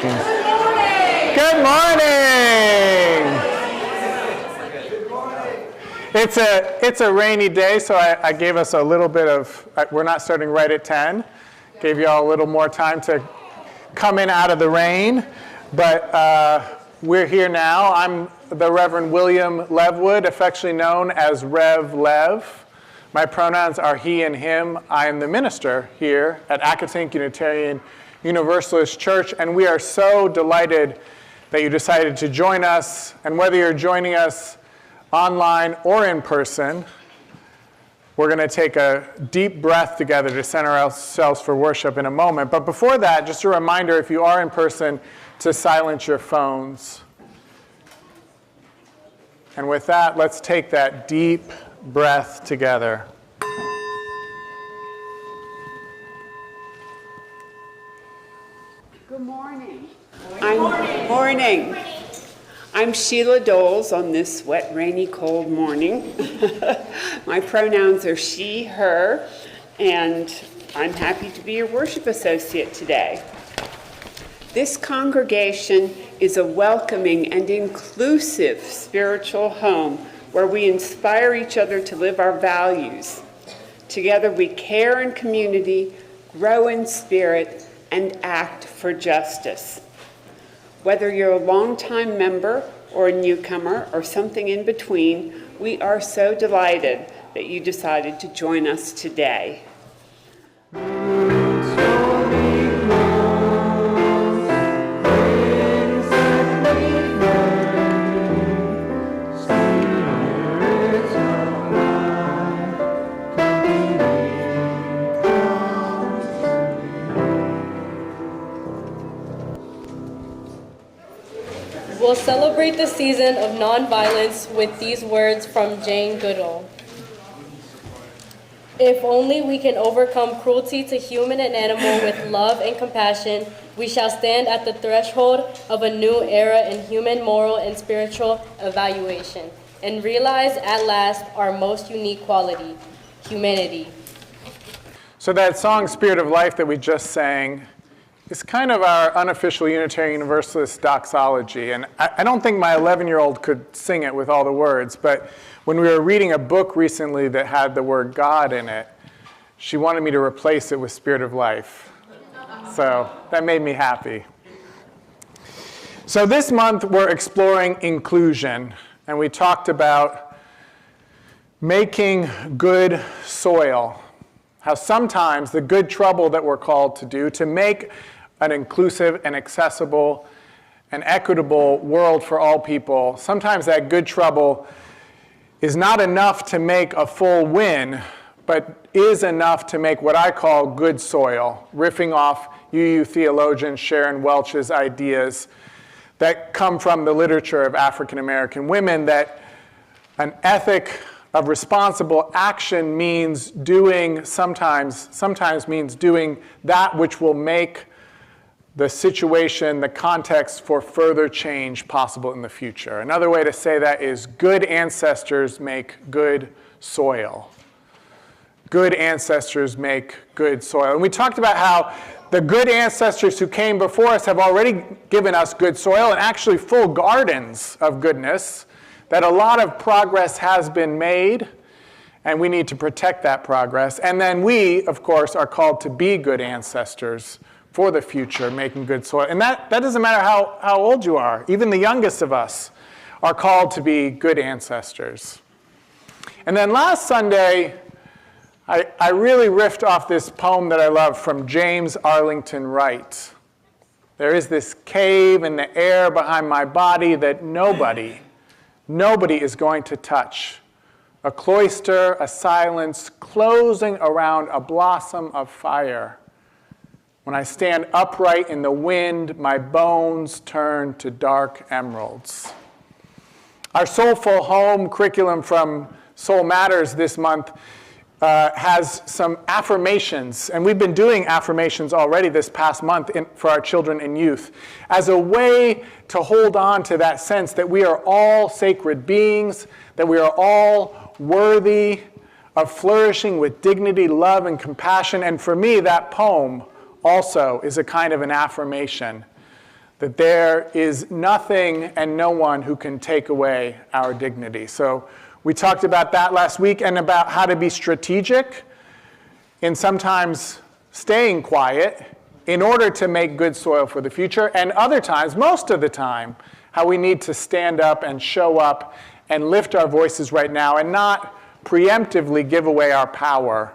Good morning. It's a rainy day, so I gave us a little bit of, we're not starting right at 10. Gave you all a little more time to come in out of the rain. But we're here now. I'm the Reverend William Levwood, affectionately known as Rev Lev. My pronouns are he and him. I am the minister here at Accotink Unitarian Universalist Church, and we are so delighted that you decided to join us. And whether you're joining us online or in person, we're going to take a deep breath together to center ourselves for worship in a moment. But before that, just a reminder, if you are in person, to silence your phones. And with that, let's take that deep breath together. Good morning. Morning. I'm Sheila Doles on this wet, rainy, cold morning. My pronouns are she, her, and I'm happy to be your worship associate today. This congregation is a welcoming and inclusive spiritual home where we inspire each other to live our values. Together we care in community, grow in spirit, and act for justice. Whether you're a longtime member or a newcomer or something in between, we are so delighted that you decided to join us today. We'll celebrate the season of nonviolence with these words from Jane Goodall. If only we can overcome cruelty to human and animal with love and compassion, we shall stand at the threshold of a new era in human, moral, and spiritual evaluation, and realize at last our most unique quality, humanity. So that song, Spirit of Life, that we just sang, it's kind of our unofficial Unitarian Universalist doxology. And I don't think my 11-year-old could sing it with all the words, but when we were reading a book recently that had the word God in it, she wanted me to replace it with Spirit of Life. So that made me happy. So this month we're exploring inclusion, and we talked about making good soil. How sometimes the good trouble that we're called to do to make an inclusive and accessible and equitable world for all people, sometimes that good trouble is not enough to make a full win, but is enough to make what I call good soil, riffing off UU theologian Sharon Welch's ideas that come from the literature of African American women, that an ethic of responsible action means doing, sometimes means doing that which will make the situation, the context for further change possible in the future. Another way to say that is good ancestors make good soil. Good ancestors make good soil. And we talked about how the good ancestors who came before us have already given us good soil and actually full gardens of goodness, that a lot of progress has been made, and we need to protect that progress. And then we, of course, are called to be good ancestors for the future, making good soil. And that doesn't matter how old you are. Even the youngest of us are called to be good ancestors. And then last Sunday, I really riffed off this poem that I love from James Arlington Wright. There is this cave in the air behind my body that nobody is going to touch. A cloister, a silence, closing around a blossom of fire. When I stand upright in the wind, my bones turn to dark emeralds. Our Soulful Home curriculum from Soul Matters this month has some affirmations, and we've been doing affirmations already this past month for our children and youth as a way to hold on to that sense that we are all sacred beings, that we are all worthy of flourishing with dignity, love, and compassion. And for me, that poem also is a kind of an affirmation that there is nothing and no one who can take away our dignity. So we talked about that last week and about how to be strategic in sometimes staying quiet in order to make good soil for the future, and other times, most of the time, how we need to stand up and show up and lift our voices right now and not preemptively give away our power,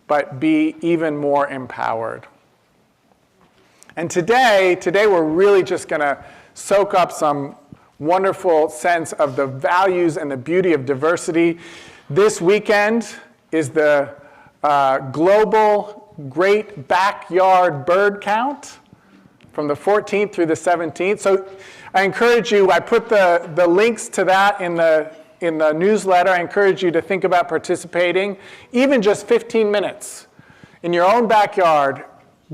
but be even more empowered. And today we're really just going to soak up some wonderful sense of the values and the beauty of diversity. This weekend is the global Great Backyard Bird Count from the 14th through the 17th. So I encourage you, I put the links to that in the newsletter. I encourage you to think about participating, even just 15 minutes in your own backyard.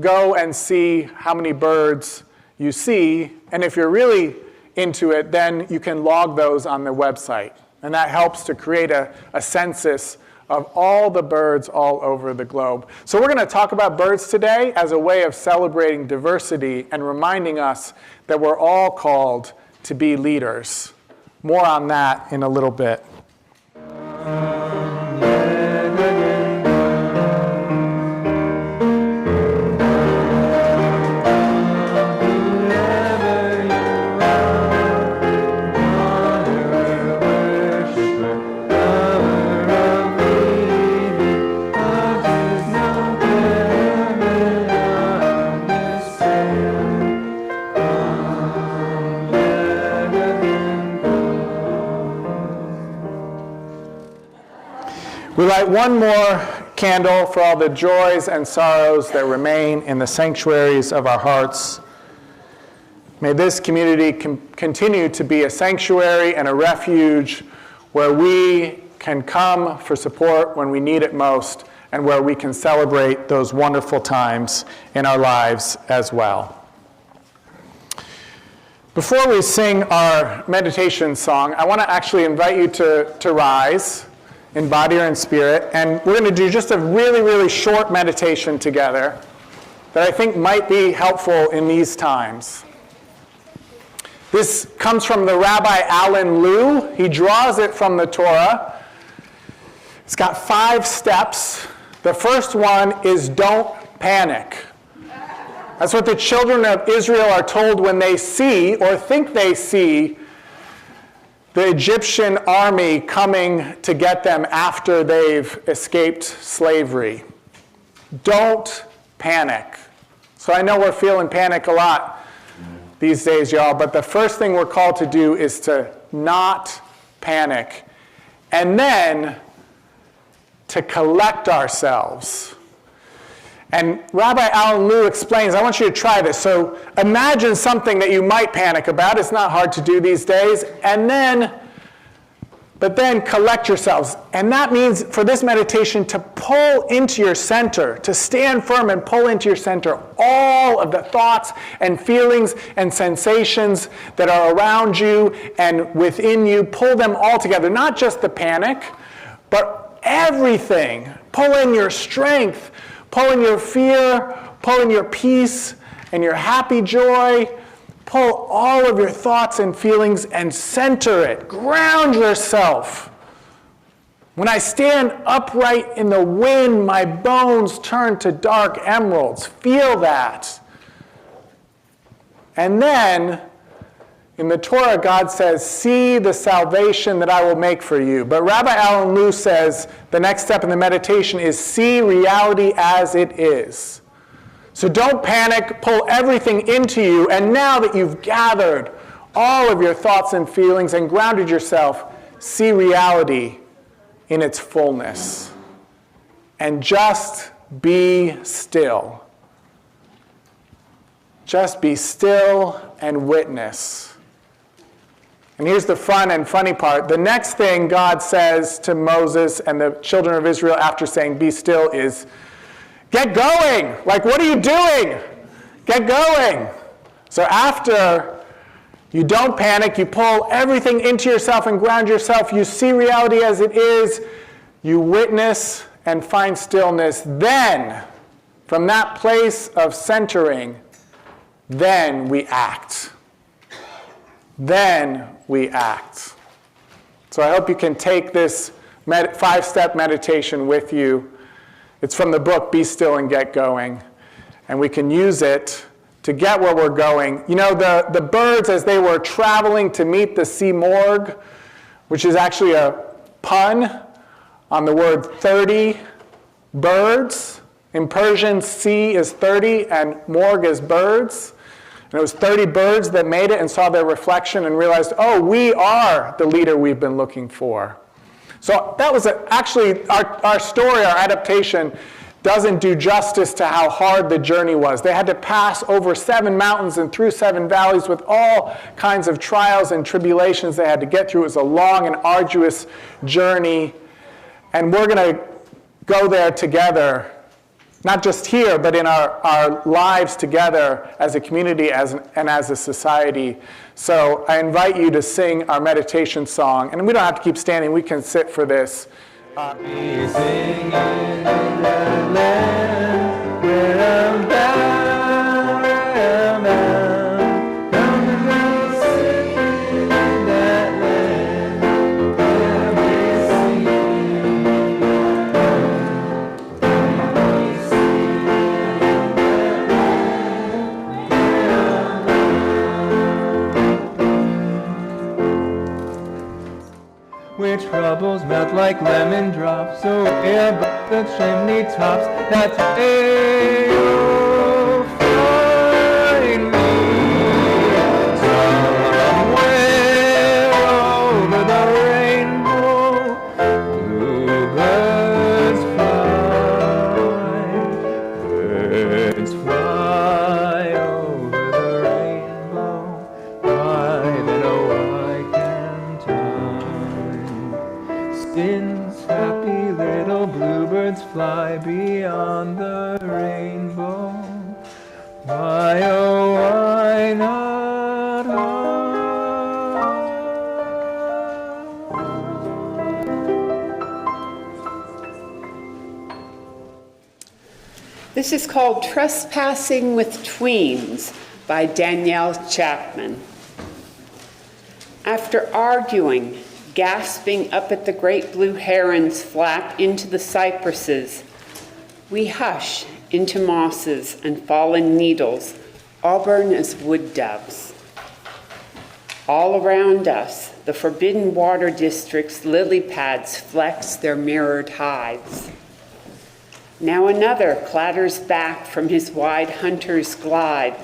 Go and see how many birds you see, and if you're really into it, then you can log those on the website. And that helps to create a census of all the birds all over the globe. So we're going to talk about birds today as a way of celebrating diversity and reminding us that we're all called to be leaders. More on that in a little bit. We light one more candle for all the joys and sorrows that remain in the sanctuaries of our hearts. May this community continue to be a sanctuary and a refuge where we can come for support when we need it most, and where we can celebrate those wonderful times in our lives as well. Before we sing our meditation song, I want to actually invite you to rise in body or in spirit, and we're going to do just a really, really short meditation together that I think might be helpful in these times. This comes from the Rabbi Alan Liu. He draws it from the Torah. It's got 5 steps. The first one is don't panic. That's what the children of Israel are told when they see or think they see the Egyptian army coming to get them after they've escaped slavery. Don't panic. So I know we're feeling panic a lot these days, y'all, but the first thing we're called to do is to not panic, and then to collect ourselves. And Rabbi Alan Liu explains, I want you to try this. So imagine something that you might panic about. It's not hard to do these days. But then collect yourselves. And that means for this meditation to pull into your center, to stand firm and pull into your center all of the thoughts and feelings and sensations that are around you and within you. Pull them all together. Not just the panic, but everything. Pull in your strength. Pull in your fear, pull in your peace and your happy joy. Pull all of your thoughts and feelings and center it. Ground yourself. When I stand upright in the wind, my bones turn to dark emeralds. Feel that. And then, in the Torah, God says, see the salvation that I will make for you. But Rabbi Alan Liu says the next step in the meditation is see reality as it is. So don't panic, pull everything into you, and now that you've gathered all of your thoughts and feelings and grounded yourself, see reality in its fullness. And just be still. Just be still and witness. And here's the fun and funny part. The next thing God says to Moses and the children of Israel after saying, be still, is, get going. Like, what are you doing? Get going. So after you don't panic, you pull everything into yourself and ground yourself, you see reality as it is, you witness and find stillness. Then, from that place of centering, then we act. then we act. So I hope you can take this 5-step meditation with you. It's from the book, Be Still and Get Going. And we can use it to get where we're going. You know, the birds, as they were traveling to meet the sea morgue, which is actually a pun on the word 30 birds. In Persian, sea is 30 and morgue is birds. And it was 30 birds that made it and saw their reflection and realized, oh, we are the leader we've been looking for. So that was actually our story, our adaptation, doesn't do justice to how hard the journey was. They had to pass over 7 mountains and through 7 valleys with all kinds of trials and tribulations they had to get through. It was a long and arduous journey. And we're going to go there together, not just here, but in our lives together as a community and as a society. So I invite you to sing our meditation song. And we don't have to keep standing. We can sit for this. Be singing in that land where I'm bound, where I'm bound. Come and be singing in that land where I'm singing. Be singing in that land where troubles melt like lemon drops away above the chimney tops. That's where you'll find me, somewhere over the rainbow. Bluebirds fly over the rainbow. Why then, oh, why can't I? Since happy little bluebirds fly beyond the rainbow, why, oh, why not I? This is called Trespassing with Tweens by Danielle Chapman. After arguing, gasping up at the great blue herons flap into the cypresses, we hush into mosses and fallen needles, auburn as wood doves. All around us, the forbidden water district's lily pads flex their mirrored hides. Now another clatters back from his wide hunter's glide,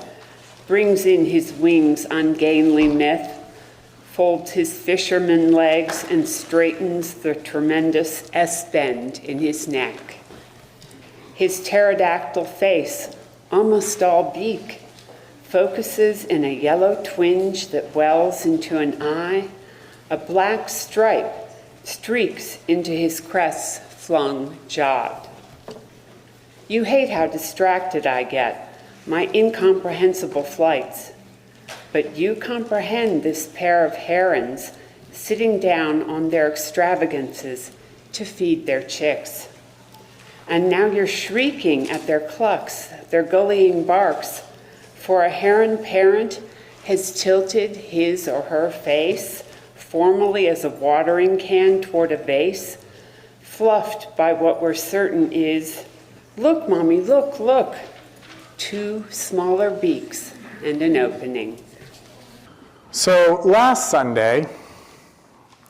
brings in his wings ungainly myth, folds his fisherman legs and straightens the tremendous S-bend in his neck. His pterodactyl face, almost all beak, focuses in a yellow twinge that wells into an eye. A black stripe streaks into his crest's flung jawed. You hate how distracted I get, my incomprehensible flights. But you comprehend this pair of herons sitting down on their extravagances to feed their chicks. And now you're shrieking at their clucks, their gullying barks, for a heron parent has tilted his or her face formally as a watering can toward a vase, fluffed by what we're certain is, look, Mommy, look, look, 2 smaller beaks and an opening. So last Sunday,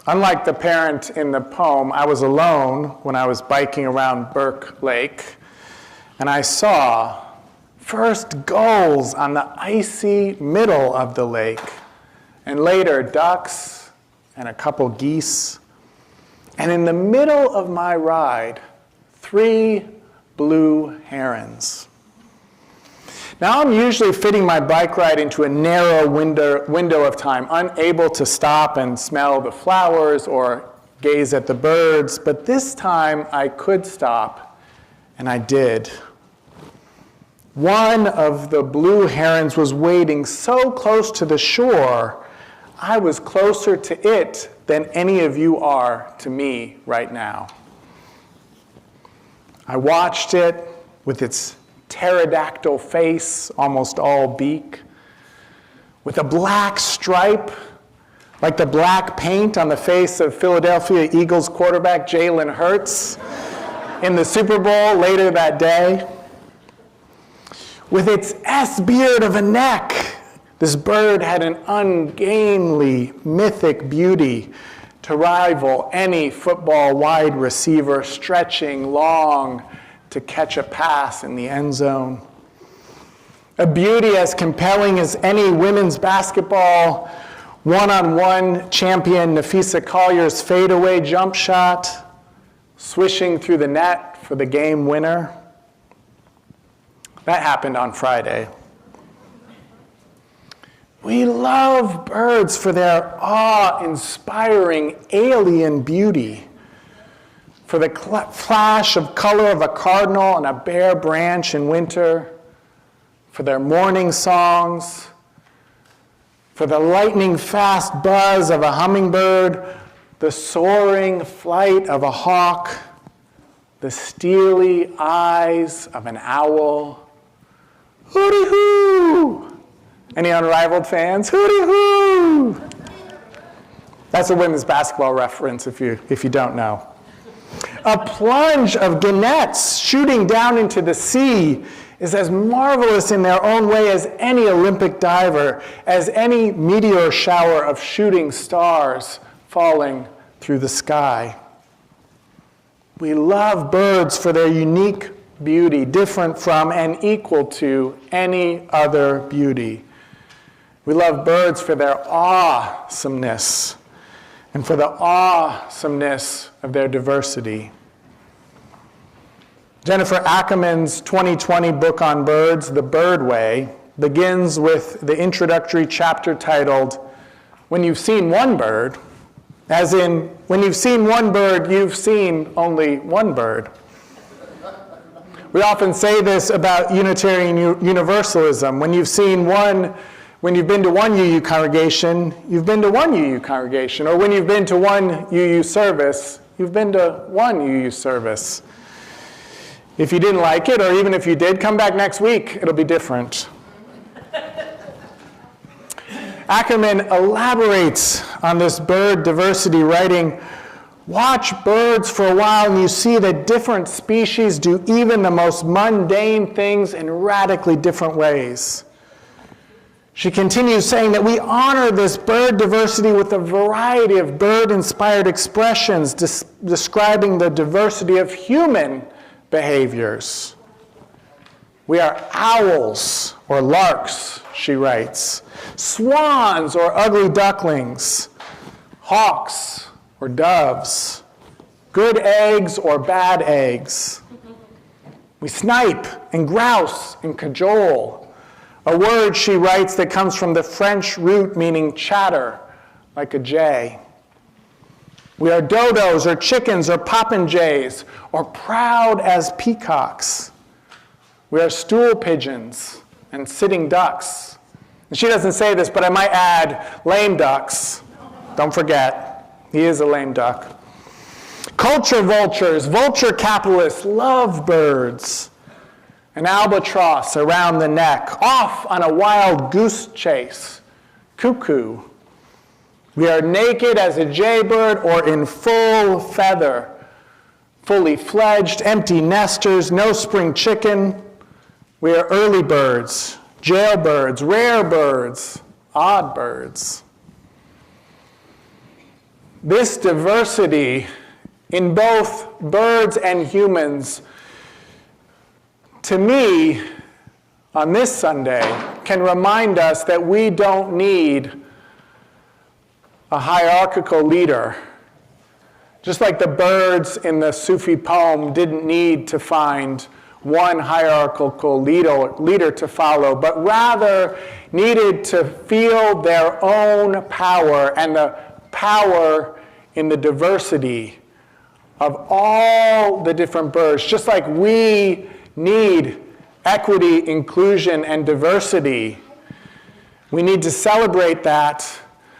unlike the parent in the poem, I was alone when I was biking around Burke Lake, and I saw first gulls on the icy middle of the lake, and later ducks and a couple geese. And in the middle of my ride, 3 blue herons. Now I'm usually fitting my bike ride into a narrow window of time, unable to stop and smell the flowers or gaze at the birds, but this time I could stop, and I did. One of the blue herons was wading so close to the shore, I was closer to it than any of you are to me right now. I watched it with its pterodactyl face, almost all beak, with a black stripe like the black paint on the face of Philadelphia Eagles quarterback Jalen Hurts in the Super Bowl later that day. With its S-beard of a neck, this bird had an ungainly, mythic beauty to rival any football wide receiver stretching long to catch a pass in the end zone. A beauty as compelling as any women's basketball one-on-one champion Nafisa Collier's fadeaway jump shot, swishing through the net for the game winner. That happened on Friday. We love birds for their awe-inspiring alien beauty, for the flash of color of a cardinal on a bare branch in winter, for their morning songs, for the lightning-fast buzz of a hummingbird, the soaring flight of a hawk, the steely eyes of an owl. Hooty-hoo! Any Unrivaled fans? Hooty-hoo! That's a women's basketball reference if you don't know. A plunge of gannets shooting down into the sea is as marvelous in their own way as any Olympic diver, as any meteor shower of shooting stars falling through the sky. We love birds for their unique beauty, different from and equal to any other beauty. We love birds for their awesomeness and for the awesomeness of their diversity. Jennifer Ackerman's 2020 book on birds, The Bird Way, begins with the introductory chapter titled, "When You've Seen One Bird," as in, when you've seen one bird, you've seen only one bird. We often say this about Unitarian Universalism. When you've been to one UU congregation, you've been to one UU congregation. Or when you've been to one UU service, you've been to one UU service. If you didn't like it, or even if you did, come back next week. It'll be different. Ackerman elaborates on this bird diversity, writing, "Watch birds for a while and you see that different species do even the most mundane things in radically different ways." She continues saying that we honor this bird diversity with a variety of bird-inspired expressions describing the diversity of human behaviors. We are owls or larks, she writes, swans or ugly ducklings, hawks or doves, good eggs or bad eggs. We snipe and grouse and cajole, a word, she writes, that comes from the French root meaning chatter, like a jay. We are dodos or chickens or popinjays or proud as peacocks. We are stool pigeons and sitting ducks. And she doesn't say this, but I might add lame ducks. Don't forget, he is a lame duck. Culture vultures, vulture capitalists, love birds. An albatross around the neck, off on a wild goose chase, cuckoo. We are naked as a jaybird or in full feather, fully fledged, empty nesters, no spring chicken. We are early birds, jailbirds, rare birds, odd birds. This diversity in both birds and humans, to me, on this Sunday, can remind us that we don't need a hierarchical leader. Just like the birds in the Sufi poem didn't need to find one hierarchical leader to follow, but rather needed to feel their own power and the power in the diversity of all the different birds, just like we need equity, inclusion, and diversity. We need to celebrate that.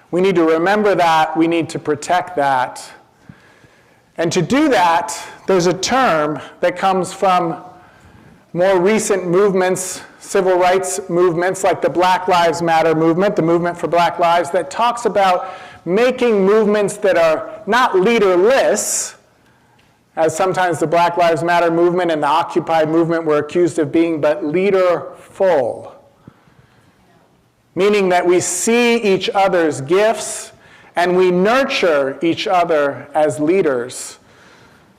We need to remember that. We need to protect that. And to do that, there's a term that comes from more recent movements, civil rights movements like the Black Lives Matter movement, the movement for Black Lives, that talks about making movements that are not leaderless, as sometimes the Black Lives Matter movement and the Occupy movement were accused of being, but leaderful. Meaning that we see each other's gifts and we nurture each other as leaders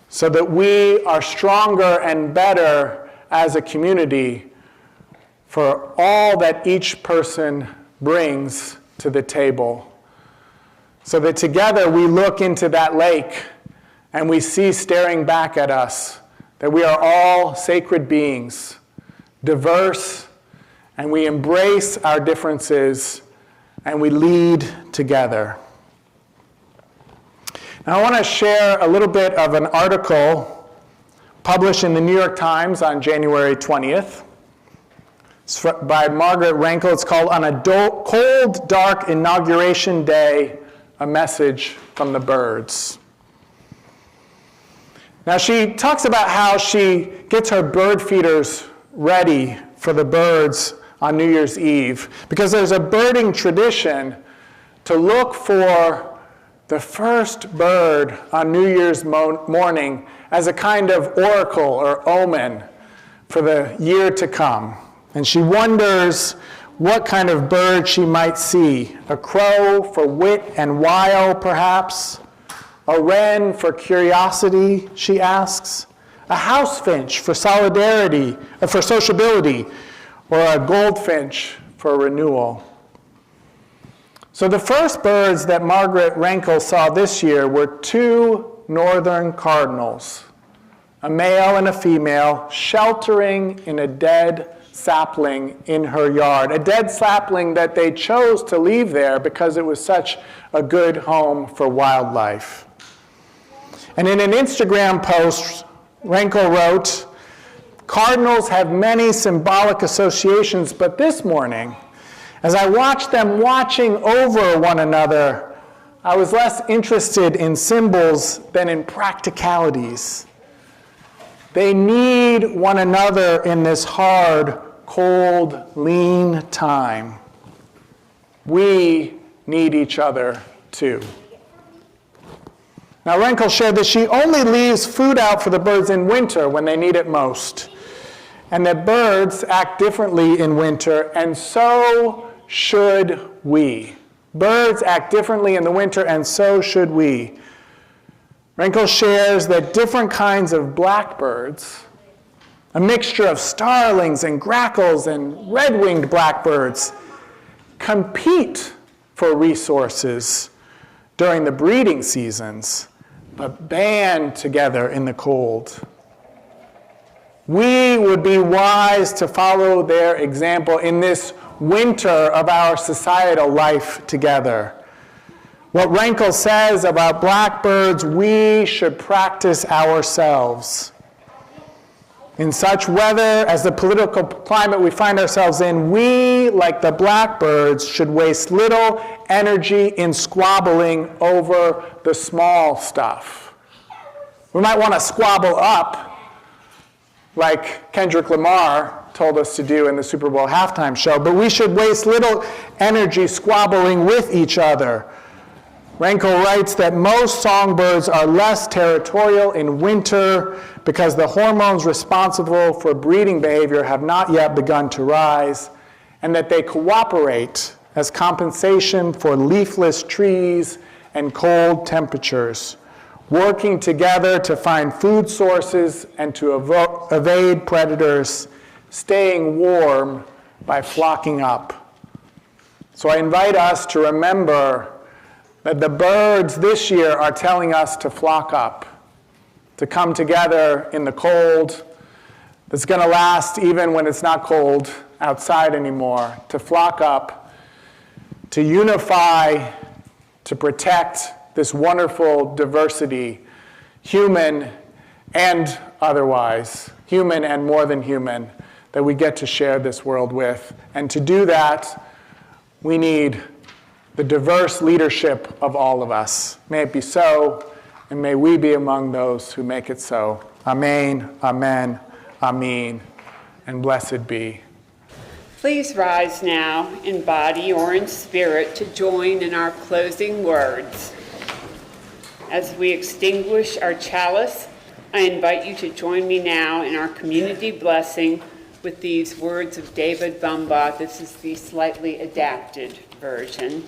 so that we are stronger and better as a community for all that each person brings to the table. So that together we look into that lake and we see staring back at us that we are all sacred beings, diverse, and we embrace our differences and we lead together. Now I want to share a little bit of an article published in the New York Times on January 20th. It's by Margaret Rankel. It's called On a Cold, Dark Inauguration Day, A Message from the Birds. Now she talks about how she gets her bird feeders ready for the birds on New Year's Eve, because there's a birding tradition to look for the first bird on New Year's morning as a kind of oracle or omen for the year to come. And she wonders what kind of bird she might see. A crow for wit and wile, perhaps? A wren for curiosity, she asks? A house finch for solidarity, for sociability? Or a goldfinch for renewal? So the first birds that Margaret Rankel saw this year were two northern cardinals, a male and a female, sheltering in a dead sapling in her yard, a dead sapling that they chose to leave there because it was such a good home for wildlife. And in an Instagram post, Rankel wrote, "Cardinals have many symbolic associations, but this morning, as I watched them watching over one another, I was less interested in symbols than in practicalities. They need one another in this hard, cold, lean time. We need each other too." Now, Rankel shared that she only leaves food out for the birds in winter when they need it most, and that birds act differently in winter, and so should we. Birds act differently in the winter, and so should we. Rankel shares that different kinds of blackbirds, a mixture of starlings and grackles and red-winged blackbirds, compete for resources during the breeding seasons, but band together in the cold. We would be wise to follow their example in this winter of our societal life together. What Rankel says about blackbirds, we should practice ourselves. In such weather as the political climate we find ourselves in, we, like the blackbirds, should waste little energy in squabbling over the small stuff. We might want to squabble up, like Kendrick Lamar told us to do in the Super Bowl halftime show, but we should waste little energy squabbling with each other. Rankel writes that most songbirds are less territorial in winter because the hormones responsible for breeding behavior have not yet begun to rise, and that they cooperate as compensation for leafless trees and cold temperatures, working together to find food sources and to evade predators, staying warm by flocking up. So I invite us to remember that the birds this year are telling us to flock up, to come together in the cold that's going to last even when it's not cold outside anymore, to flock up, to unify, to protect this wonderful diversity, human and otherwise, human and more than human, that we get to share this world with. And to do that, we need the diverse leadership of all of us. May it be so, and may we be among those who make it so. Amen, amen, amen. and blessed be. Please rise now in body or in spirit to join in our closing words. As we extinguish our chalice, I invite you to join me now in our community blessing with these words of David Bumbaugh. This is the slightly adapted version.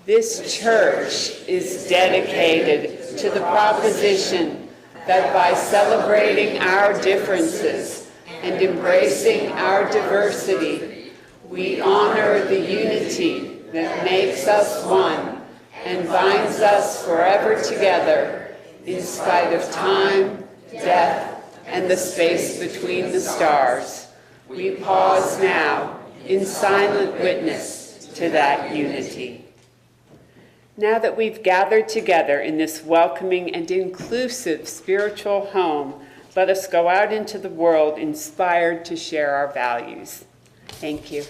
This church is dedicated to the proposition that by celebrating our differences and embracing our diversity, we honor the unity that makes us one and binds us forever together in spite of time, death, and the space between the stars. We pause now in silent witness to that unity. Now that we've gathered together in this welcoming and inclusive spiritual home, let us go out into the world inspired to share our values. Thank you.